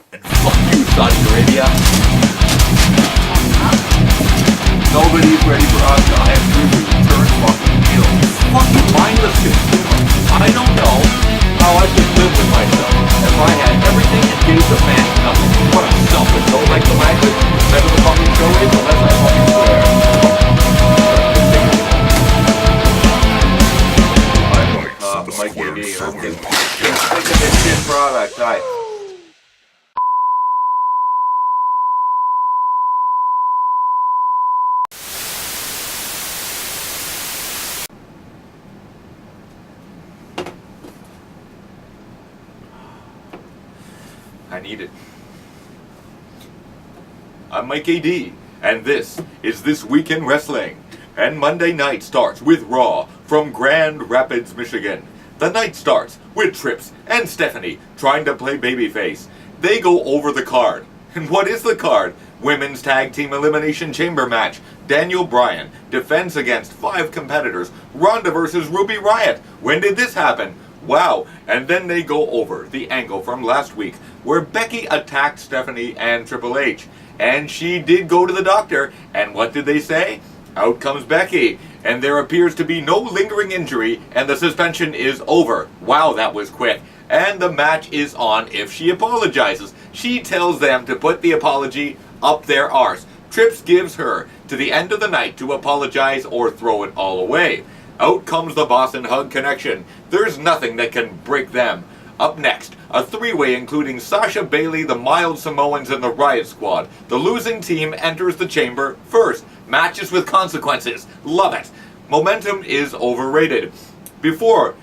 And fuck you, Saudi Arabia. Nobody's ready for us to have turn fucking heel. Fucking mindless consumer. I don't know how I could live with myself if I had everything and gave the man nothing. What a selfish, don't like the language. Better the fucking show is, unless I fucking swear. Mike AD, I'm getting sick of this shit product. Hi. I need it. I'm Mike AD, and this is This Week in Wrestling. And Monday night starts with Raw from Grand Rapids, Michigan. The night starts with Trips and Stephanie trying to play babyface. They go over the card. And what is the card? Women's Tag Team Elimination Chamber match. Daniel Bryan defends against 5 competitors. Ronda versus Ruby Riott. When did this happen? Wow. And then they go over the angle from last week where Becky attacked Stephanie and Triple H. And she did go to the doctor. And what did they say? Out comes Becky. And there appears to be no lingering injury, and the suspension is over. Wow, that was quick. And the match is on if she apologizes. She tells them to put the apology up their arse. Trips gives her to the end of the night to apologize or throw it all away. Out comes the Boss and Hug connection. There's nothing that can break them. Up next, a 3-way including Sasha, Bayley, the Mild Samoans, and the Riot Squad. The losing team enters the chamber first. Matches with consequences. Love it. Momentum is overrated. Before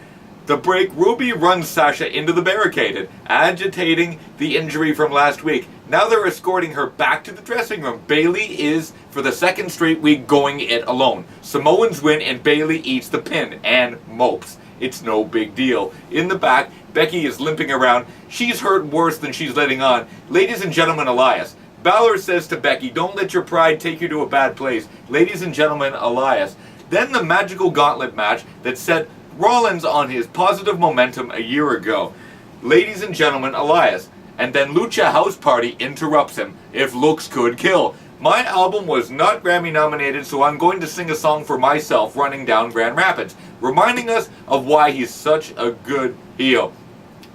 the break, Ruby runs Sasha into the barricade, agitating the injury from last week. Now they're escorting her back to the dressing room. Bayley is, for the second straight week, going it alone. Samoans win and Bayley eats the pin and mopes. It's no big deal. In the back, Becky is limping around. She's hurt worse than she's letting on. Ladies and gentlemen, Elias. Balor says to Becky, don't let your pride take you to a bad place. Ladies and gentlemen, Elias. Then the magical gauntlet match that set Rollins on his positive momentum a year ago. Ladies and gentlemen, Elias. And then Lucha House Party interrupts him. If looks could kill. My album was not Grammy nominated, so I'm going to sing a song for myself running down Grand Rapids, reminding us of why he's such a good heel.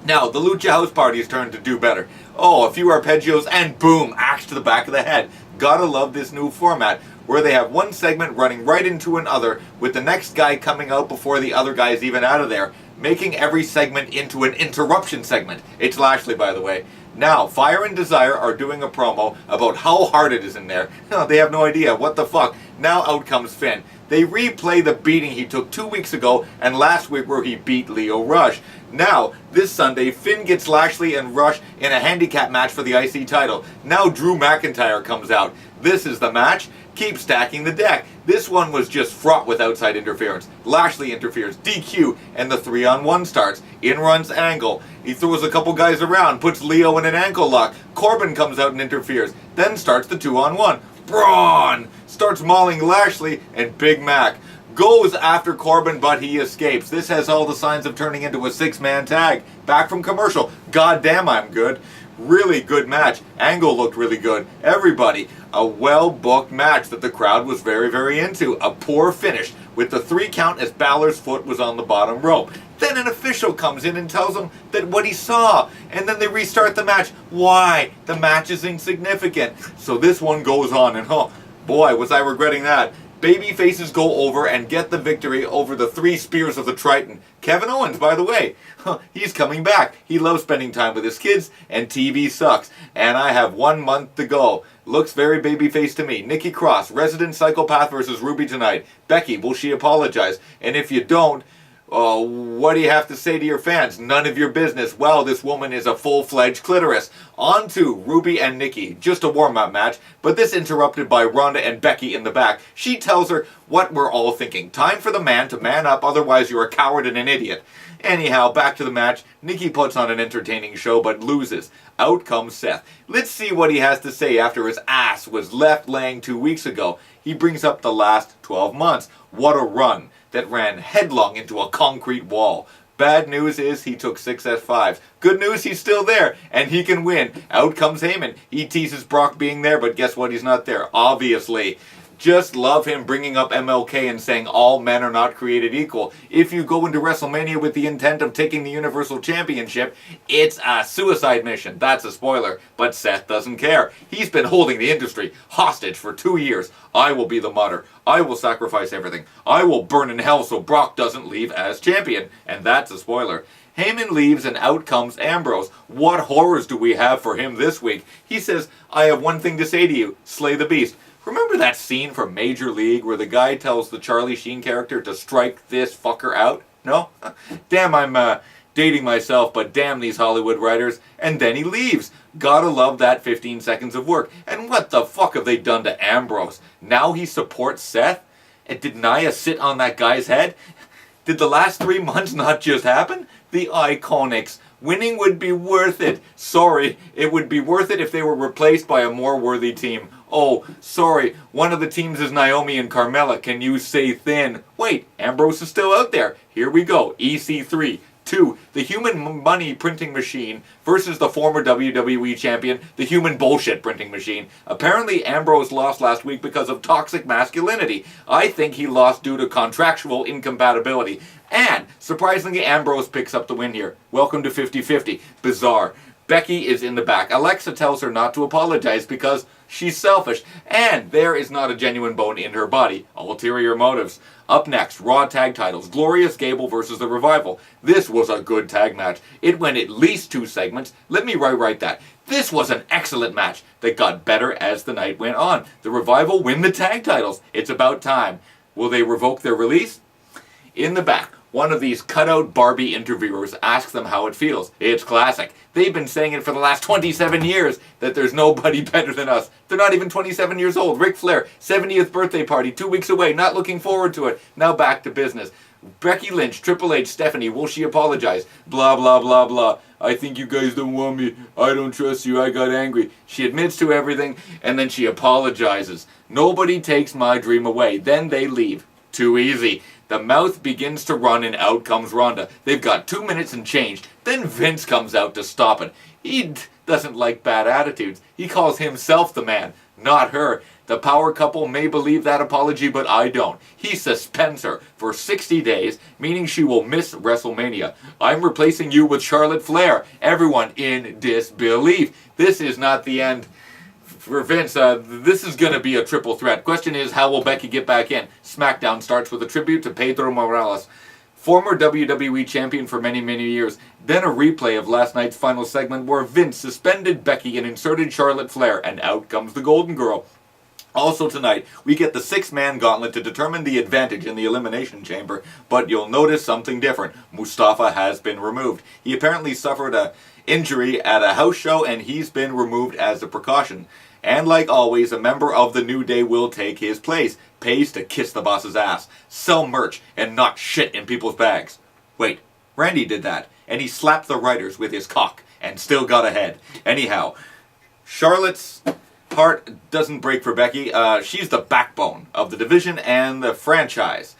Now, the Lucha House Party's turn to do better. Oh, a few arpeggios and boom, axe to the back of the head. Gotta love this new format, where they have one segment running right into another, with the next guy coming out before the other guy is even out of there, making every segment into an interruption segment. It's Lashley, by the way. Now, Fire and Desire are doing a promo about how hard it is in there. No, they have no idea. What the fuck? Now out comes Finn. They replay the beating he took 2 weeks ago and last week where he beat Lio Rush. Now, this Sunday, Finn gets Lashley and Rush in a handicap match for the IC title. Now Drew McIntyre comes out. This is the match. Keep stacking the deck. This one was just fraught with outside interference. Lashley interferes, DQ, and the 3-on-1 starts. In runs Angle. He throws a couple guys around, puts Leo in an ankle lock. Corbin comes out and interferes. Then starts the 2-on-1. Braun starts mauling Lashley, and Big Mac goes after Corbin, but he escapes. This has all the signs of turning into a 6-man tag. Back from commercial. God damn, I'm good. Really good match. Angle looked really good. Everybody. A well-booked match that the crowd was very, very into. A poor finish with the 3 count as Balor's foot was on the bottom rope. Then an official comes in and tells him that what he saw. And then they restart the match. Why? The match is insignificant. So this one goes on and oh, boy, was I regretting that. Baby faces go over and get the victory over the 3 spears of the Triton. Kevin Owens, by the way, he's coming back. He loves spending time with his kids, and TV sucks. And I have 1 month to go. Looks very babyface to me. Nikki Cross, resident psychopath versus Ruby tonight. Becky, will she apologize? And if you don't, what do you have to say to your fans? None of your business. Well, this woman is a full-fledged clitoris. On to Ruby and Nikki. Just a warm-up match, but this interrupted by Ronda and Becky in the back. She tells her what we're all thinking. Time for the man to man up, otherwise you're a coward and an idiot. Anyhow, back to the match. Nikki puts on an entertaining show, but loses. Out comes Seth. Let's see what he has to say after his ass was left laying 2 weeks ago. He brings up the last 12 months. What a run that ran headlong into a concrete wall. Bad news is he took 6 F5s. Good news, he's still there, and he can win. Out comes Heyman. He teases Brock being there, but guess what? He's not there. Obviously. Just love him bringing up MLK and saying all men are not created equal. If you go into WrestleMania with the intent of taking the Universal Championship, it's a suicide mission. That's a spoiler. But Seth doesn't care. He's been holding the industry hostage for 2 years. I will be the martyr. I will sacrifice everything. I will burn in hell so Brock doesn't leave as champion. And that's a spoiler. Heyman leaves and out comes Ambrose. What horrors do we have for him this week? He says, I have one thing to say to you. Slay the beast. Remember that scene from Major League where the guy tells the Charlie Sheen character to strike this fucker out? No? Damn, I'm dating myself, but damn these Hollywood writers. And then he leaves. Gotta love that 15 seconds of work. And what the fuck have they done to Ambrose? Now he supports Seth? And did Nia sit on that guy's head? Did the last 3 months not just happen? The Iconics. Winning would be worth it. Sorry, it would be worth it if they were replaced by a more worthy team. Oh, sorry, one of the teams is Naomi and Carmella. Can you say thin? Wait, Ambrose is still out there. Here we go. EC3. 2. The human money printing machine versus the former WWE champion, the human bullshit printing machine. Apparently Ambrose lost last week because of toxic masculinity. I think he lost due to contractual incompatibility. And, surprisingly, Ambrose picks up the win here. Welcome to 50-50. Bizarre. Becky is in the back. Alexa tells her not to apologize because she's selfish, and there is not a genuine bone in her body. Ulterior motives. Up next, Raw Tag Titles. Glorious Gable versus The Revival. This was a good tag match. It went at least 2 segments. Let me rewrite that. This was an excellent match that got better as the night went on. The Revival win the tag titles. It's about time. Will they revoke their release? In the back, one of these cutout Barbie interviewers asks them how it feels. It's classic. They've been saying it for the last 27 years, that there's nobody better than us. They're not even 27 years old. Ric Flair, 70th birthday party, 2 weeks away, not looking forward to it. Now back to business. Becky Lynch, Triple H, Stephanie, will she apologize? Blah, blah, blah, blah. I think you guys don't want me. I don't trust you. I got angry. She admits to everything, and then she apologizes. Nobody takes my dream away. Then they leave. Too easy. The mouth begins to run and out comes Ronda. They've got 2 minutes and change. Then Vince comes out to stop it. He doesn't like bad attitudes. He calls himself the man, not her. The power couple may believe that apology, but I don't. He suspends her for 60 days, meaning she will miss WrestleMania. I'm replacing you with Charlotte Flair. Everyone in disbelief. This is not the end. For Vince, this is going to be a triple threat. Question is, how will Becky get back in? Smackdown starts with a tribute to Pedro Morales, former WWE champion for many, many years. Then a replay of last night's final segment where Vince suspended Becky and inserted Charlotte Flair, and out comes the Golden Girl. Also tonight, we get the 6-man gauntlet to determine the advantage in the Elimination Chamber, but you'll notice something different. Mustafa has been removed. He apparently suffered an injury at a house show, and he's been removed as a precaution. And like always, a member of the New Day will take his place. Pays to kiss the boss's ass, sell merch, and knock shit in people's bags. Wait, Randy did that, and he slapped the writers with his cock, and still got ahead. Anyhow, Charlotte's heart doesn't break for Becky. She's the backbone of the division and the franchise.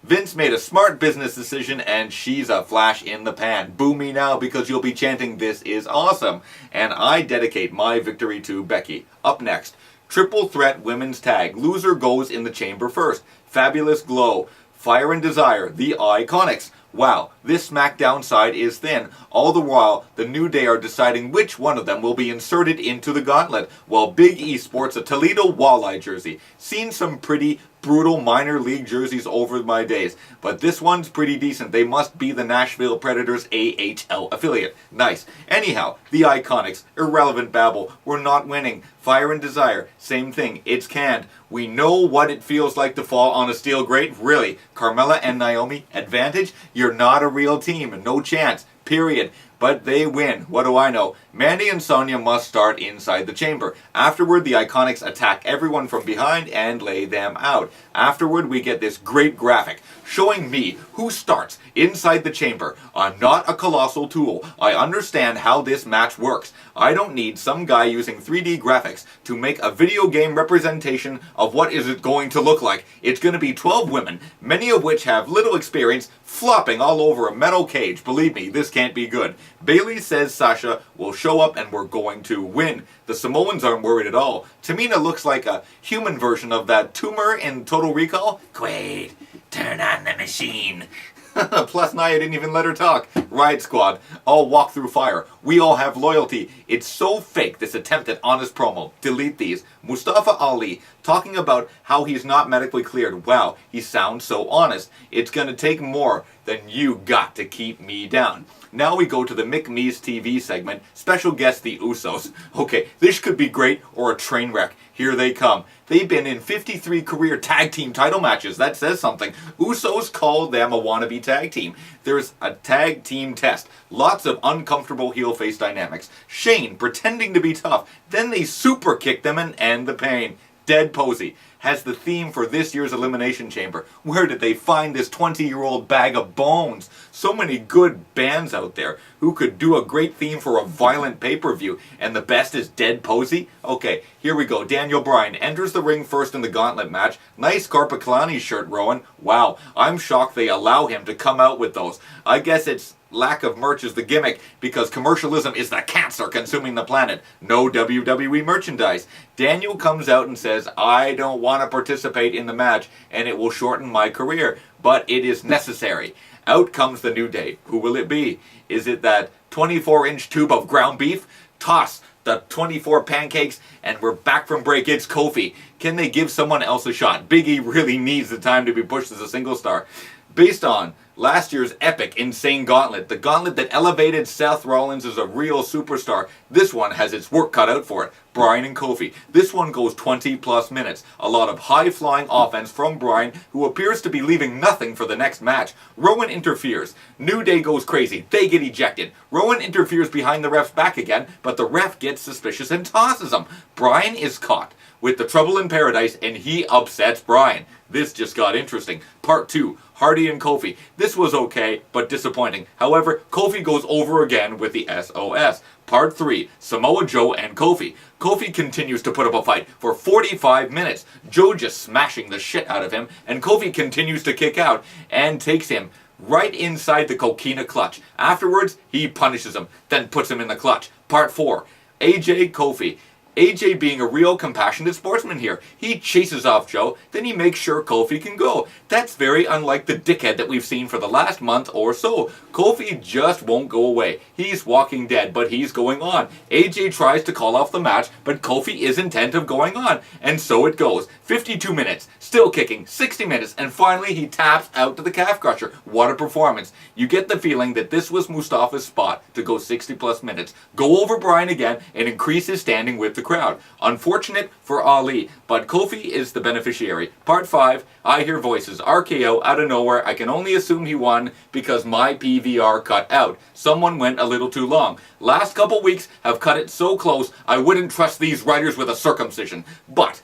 Vince made a smart business decision, and she's a flash in the pan. Boo me now because you'll be chanting, "This is awesome." And I dedicate my victory to Becky. Up next, triple threat women's tag. Loser goes in the chamber first. Fabulous Glow, Fire and Desire, the Iconics. Wow, this SmackDown side is thin. All the while, the New Day are deciding which one of them will be inserted into the gauntlet, while Big E sports a Toledo Walleye jersey. Seen some pretty brutal minor league jerseys over my days, but this one's pretty decent. They must be the Nashville Predators AHL affiliate. Nice. Anyhow, the Iconics, irrelevant babble, we're not winning. Fire and Desire, same thing, it's canned. We know what it feels like to fall on a steel grate, really. Carmella and Naomi, advantage? You're not a real team, no chance, period. But they win, what do I know? Mandy and Sonya must start inside the chamber. Afterward, the Iconics attack everyone from behind and lay them out. Afterward, we get this great graphic showing me who starts inside the chamber. I'm not a colossal tool. I understand how this match works. I don't need some guy using 3D graphics to make a video game representation of what is it going to look like. It's going to be 12 women, many of which have little experience, flopping all over a metal cage. Believe me, this can't be good. Bailey says Sasha will show up and we're going to win. The Samoans aren't worried at all. Tamina looks like a human version of that tumor in Total Recall. Quaid, turn on the machine. Plus Nia didn't even let her talk. Riot Squad, all walk through fire. We all have loyalty. It's so fake, this attempt at honest promo. Delete these. Mustafa Ali, talking about how he's not medically cleared. Wow, he sounds so honest. It's gonna take more than you got to keep me down. Now we go to the McMe's TV segment. Special guest, the Usos. Okay, this could be great or a train wreck. Here they come. They've been in 53 career tag team title matches. That says something. Usos call them a wannabe tag team. There's a tag team test. Lots of uncomfortable heel face dynamics. Shane pretending to be tough. Then they super kick them and end the pain. Dead Posey has the theme for this year's Elimination Chamber. Where did they find this 20-year-old bag of bones? So many good bands out there who could do a great theme for a violent pay-per-view, and the best is Dead Posey? Okay, here we go. Daniel Bryan enters the ring first in the Gauntlet match. Nice Carpaclani shirt, Rowan. Wow, I'm shocked they allow him to come out with those. I guess it's lack of merch is the gimmick, because commercialism is the cancer consuming the planet. No WWE merchandise. Daniel comes out and says, I don't want to participate in the match, and it will shorten my career, but it is necessary. Out comes the New Day. Who will it be? Is it that 24-inch tube of ground beef? Toss the 24 pancakes, and we're back from break. It's Kofi. Can they give someone else a shot? Big E really needs the time to be pushed as a single star. Based on last year's epic, insane gauntlet, the gauntlet that elevated Seth Rollins as a real superstar, this one has its work cut out for it. Bryan and Kofi. This one goes 20 plus minutes. A lot of high-flying offense from Bryan, who appears to be leaving nothing for the next match. Rowan interferes. New Day goes crazy. They get ejected. Rowan interferes behind the ref's back again, but the ref gets suspicious and tosses him. Bryan is caught with the Trouble in Paradise, and he upsets Bryan. This just got interesting. Part 2, Hardy and Kofi. This was okay, but disappointing. However, Kofi goes over again with the SOS. Part 3, Samoa Joe and Kofi. Kofi continues to put up a fight for 45 minutes. Joe just smashing the shit out of him, and Kofi continues to kick out and takes him right inside the coquina clutch. Afterwards, he punishes him, then puts him in the clutch. Part 4, AJ Kofi. AJ being a real compassionate sportsman here. He chases off Joe, then he makes sure Kofi can go. That's very unlike the dickhead that we've seen for the last month or so. Kofi just won't go away. He's walking dead, but he's going on. AJ tries to call off the match, but Kofi is intent of going on. And so it goes. 52 minutes, still kicking, 60 minutes, and finally he taps out to the calf crusher. What a performance. You get the feeling that this was Mustafa's spot to go 60 plus minutes, go over Bryan again, and increase his standing with the crowd. Unfortunate for Ali, but Kofi is the beneficiary. Part 5, I hear voices. RKO out of nowhere. I can only assume he won because my PVR cut out. Someone went a little too long. Last couple weeks have cut it so close I wouldn't trust these writers with a circumcision. But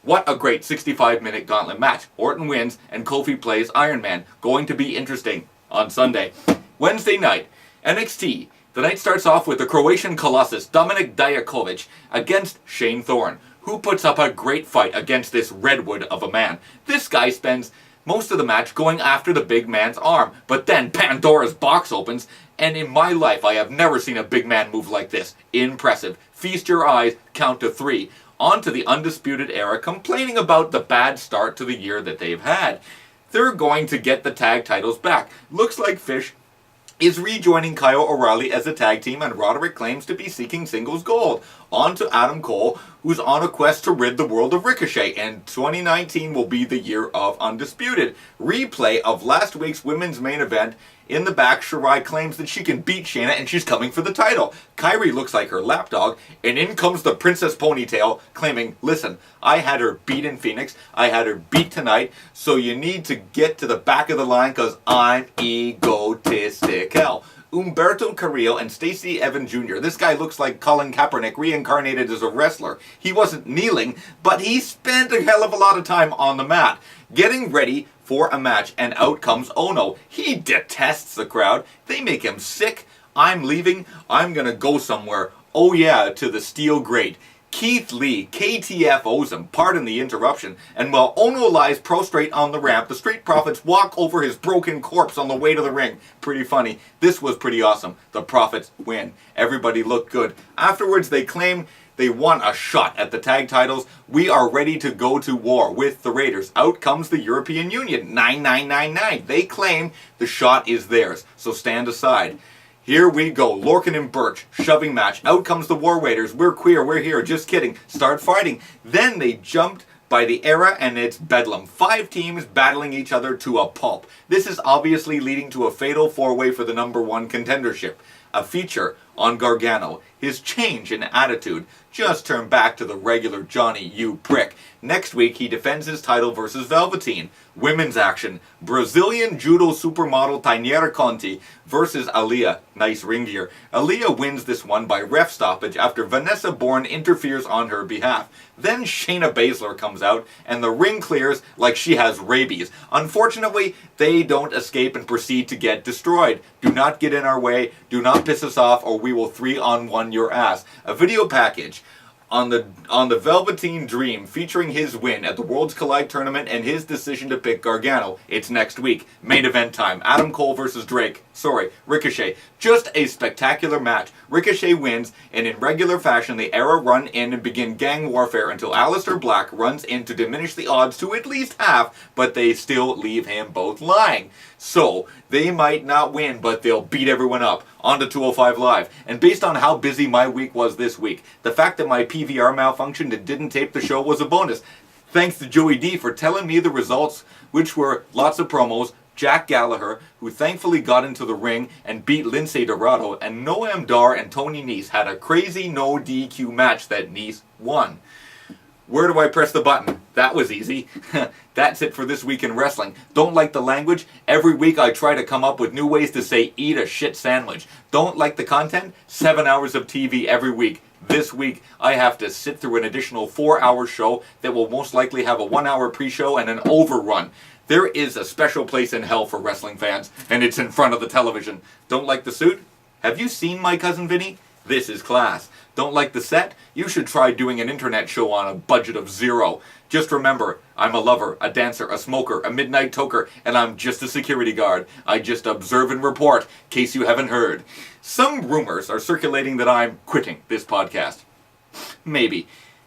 what a great 65-minute gauntlet match. Orton wins and Kofi plays Iron Man. Going to be interesting on Sunday. Wednesday night, NXT. The night starts off with the Croatian Colossus, Dominik Dijakovic, against Shane Thorne, who puts up a great fight against this redwood of a man. This guy spends most of the match going after the big man's arm, but then Pandora's box opens, and in my life I have never seen a big man move like this. Impressive. Feast your eyes, count to 3. On to the Undisputed Era, complaining about the bad start to the year that they've had. They're going to get the tag titles back. Looks like Fish is rejoining Kyle O'Reilly as a tag team, and Roderick claims to be seeking singles gold. On to Adam Cole, who's on a quest to rid the world of Ricochet, and 2019 will be the year of Undisputed. Replay of last week's women's main event. In the back, Shirai claims that she can beat Shayna and she's coming for the title. Kyrie looks like her lapdog, and in comes the Princess Ponytail claiming, listen, I had her beat in Phoenix, I had her beat tonight, so you need to get to the back of the line because I'm egotistical. Humberto Carrillo and Stacey Evans Jr. This guy looks like Colin Kaepernick reincarnated as a wrestler. He wasn't kneeling, but he spent a hell of a lot of time on the mat, getting ready for a match, and out comes Ono. He detests the crowd. They make him sick. I'm leaving. I'm gonna go somewhere. Oh yeah, to the steel grate. Keith Lee KTFOs him, pardon the interruption, and while Ono lies prostrate on the ramp, the Street Profits walk over his broken corpse on the way to the ring. Pretty funny. This was pretty awesome. The Profits win. Everybody looked good. Afterwards, they claim they won a shot at the tag titles. We are ready to go to war with the Raiders. Out comes the European Union, 9999. They claim the shot is theirs, so stand aside. Here we go, Lorcan and Birch, shoving match. Out comes the War Raiders. We're queer, we're here, just kidding. Start fighting. Then they jumped by the era and it's bedlam. 5 teams battling each other to a pulp. This is obviously leading to a fatal 4-way for the #1 contendership. A feature on Gargano. His change in attitude. Just turn back to the regular Johnny, you prick. Next week, he defends his title versus Velveteen. Women's action. Brazilian judo supermodel Tainara Conti versus Aaliyah. Nice ring gear. Aaliyah wins this one by ref stoppage after Vanessa Bourne interferes on her behalf. Then Shayna Baszler comes out and the ring clears like she has rabies. Unfortunately, they don't escape and proceed to get destroyed. Do not get in our way. Do not piss us off or we will 3-on-1 your ass. A video package on the Velveteen Dream featuring his win at the Worlds Collide tournament and his decision to pick Gargano. It's next week. Main event time. Adam Cole versus Ricochet. Just a spectacular match. Ricochet wins, and in regular fashion, the Era run in and begin gang warfare until Aleister Black runs in to diminish the odds to at least half, but they still leave him both lying. So, they might not win, but they'll beat everyone up. On to 205 Live. And based on how busy my week was this week, the fact that my PVR malfunctioned and didn't tape the show was a bonus. Thanks to Joey D for telling me the results, which were lots of promos, Jack Gallagher, who thankfully got into the ring and beat Lince Dorado, and Noam Dar and Tony Nese had a crazy no DQ match that Nese won. Where do I press the button? That was easy. That's it for this week in wrestling. Don't like the language? Every week I try to come up with new ways to say eat a shit sandwich. Don't like the content? 7 hours of TV every week. This week I have to sit through an additional 4-hour show that will most likely have a 1-hour pre-show and an overrun. There is a special place in hell for wrestling fans, and it's in front of the television. Don't like the suit? Have you seen My Cousin Vinny? This is class. Don't like the set? You should try doing an internet show on a budget of 0. Just remember, I'm a lover, a dancer, a smoker, a midnight toker, and I'm just a security guard. I just observe and report, case you haven't heard. Some rumors are circulating that I'm quitting this podcast. Maybe.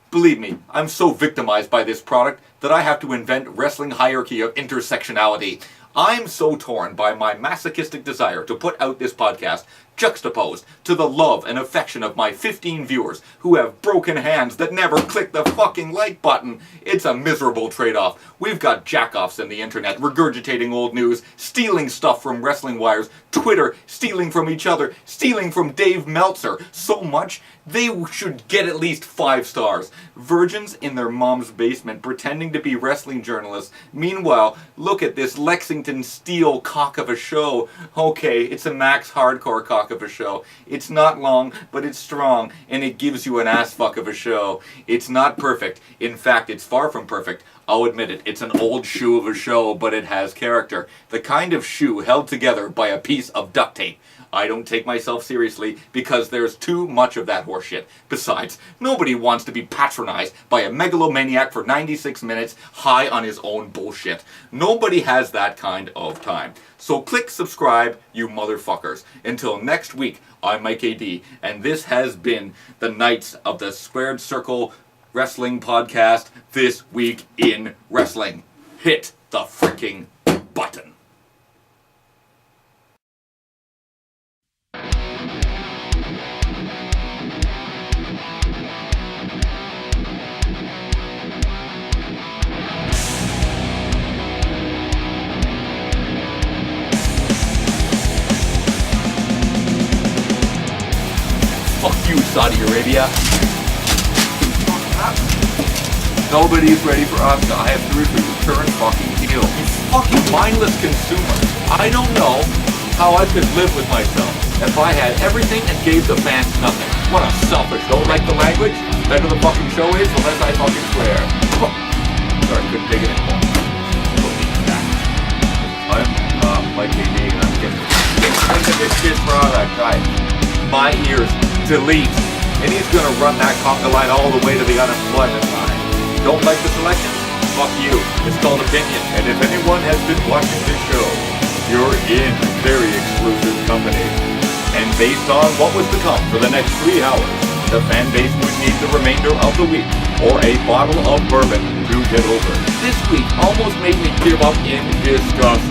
Believe me, I'm so victimized by this product that I have to invent wrestling hierarchy of intersectionality. I'm so torn by my masochistic desire to put out this podcast juxtaposed to the love and affection of my 15 viewers who have broken hands that never click the fucking like button. It's a miserable trade-off. We've got jackoffs in the internet regurgitating old news, stealing stuff from wrestling wires, Twitter stealing from each other, stealing from Dave Meltzer. So much, they should get at least 5 stars. Virgins in their mom's basement pretending to be wrestling journalists. Meanwhile, look at this Lexington Steel cock of a show. Okay, it's a Max Hardcore cock of a show. It's not long, but it's strong, and it gives you an ass fuck of a show. It's not perfect. In fact, it's far from perfect. I'll admit it. It's an old shoe of a show, but it has character. The kind of shoe held together by a piece of duct tape. I don't take myself seriously because there's too much of that horseshit. Besides, nobody wants to be patronized by a megalomaniac for 96 minutes high on his own bullshit. Nobody has that kind of time. So click subscribe, you motherfuckers. Until next week, I'm Mike AD, and this has been the Knights of the Squared Circle Wrestling Podcast, This Week in Wrestling. Hit the freaking button. Fuck you, Saudi Arabia. Nobody's ready for us. I have to return fucking heel. You fucking mindless consumer. I don't know how I could live with myself. if I had everything and gave the fans nothing. What a selfish, don't like the language? Better the fucking show is, the less I fucking swear. Sorry, couldn't take it anymore. I'm Mike KD, and I'm getting this shit product, right? My ears, delete. And he's gonna run that conga line all the way to the unemployment line. Don't like the selections? Fuck you. It's called opinion. And if anyone has been watching this show, you're in very exclusive company. And based on what was to come for the next 3 hours, the fan base would need the remainder of the week, or a bottle of bourbon to get over. This week almost made me give up in disgust.